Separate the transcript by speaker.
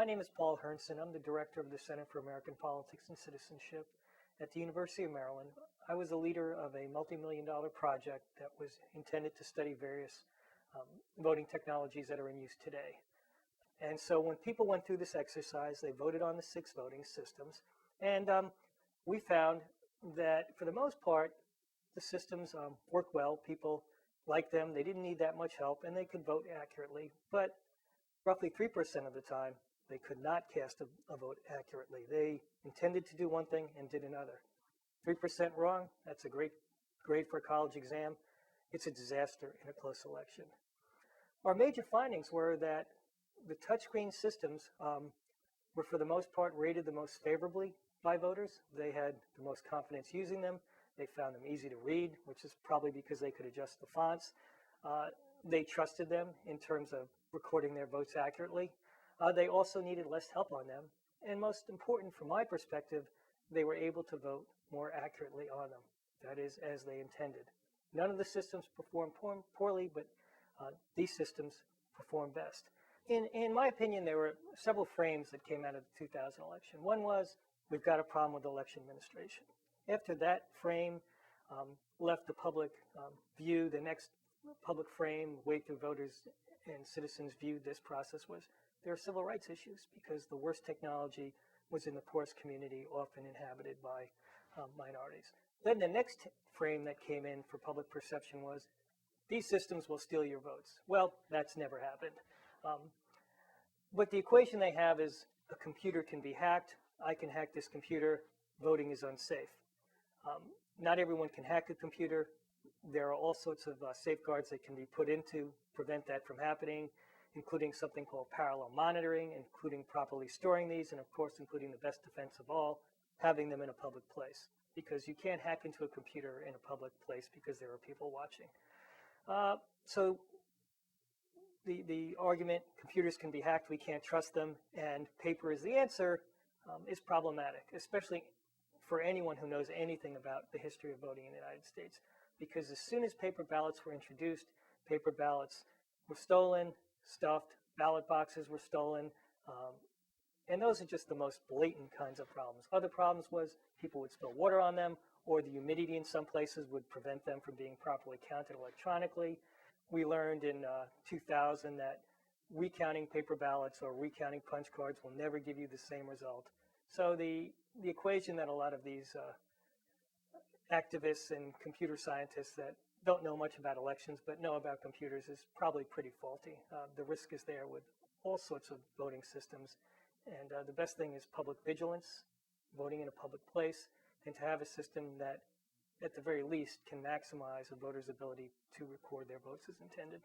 Speaker 1: My name is Paul Herrnson. I'm the director of the Center for American Politics and Citizenship at the University of Maryland. I was the leader of a multi-million-dollar project that was intended to study various voting technologies that are in use today. And so when people went through this exercise, they voted on the 6 voting systems. And we found that for the most part, the systems work well. People liked them. They didn't need that much help, and they could vote accurately. But roughly 3% of the time, they could not cast a vote accurately. They intended to do one thing and did another. 3% wrong, that's a great grade for a college exam. It's a disaster in a close election. Our major findings were that the touchscreen systems were for the most part rated the most favorably by voters. They had the most confidence using them. They found them easy to read, which is probably because they could adjust the fonts. They trusted them in terms of recording their votes accurately. They also needed less help on them. And most important from my perspective, they were able to vote more accurately on them. That is, as they intended. None of the systems performed poorly, but these systems performed best. In my opinion, there were several frames that came out of the 2000 election. One was, we've got a problem with election administration. After that frame left the public view, the next public frame, way through voters and citizens viewed this process was, there are civil rights issues because the worst technology was in the poorest community, often inhabited by minorities. Then the next frame that came in for public perception was, these systems will steal your votes. Well, that's never happened. But the equation they have is a computer can be hacked. I can hack this computer. Voting is unsafe. Not everyone can hack a computer. There are all sorts of safeguards that can be put in to prevent that from happening, including something called parallel monitoring, including properly storing these, and of course, including the best defense of all, having them in a public place. Because you can't hack into a computer in a public place because there are people watching. So the argument, computers can be hacked, we can't trust them, and paper is the answer, is problematic, especially for anyone who knows anything about the history of voting in the United States. Because as soon as paper ballots were introduced, paper ballots were stolen, stuffed, ballot boxes were stolen, and those are just the most blatant kinds of problems. Other problems was people would spill water on them, or the humidity in some places would prevent them from being properly counted electronically. We learned in 2000 that recounting paper ballots or recounting punch cards will never give you the same result. So the equation that a lot of these activists and computer scientists that don't know much about elections but know about computers is probably pretty faulty. The risk is there with all sorts of voting systems. And the best thing is public vigilance, voting in a public place, and to have a system that, at the very least, can maximize a voter's ability to record their votes as intended.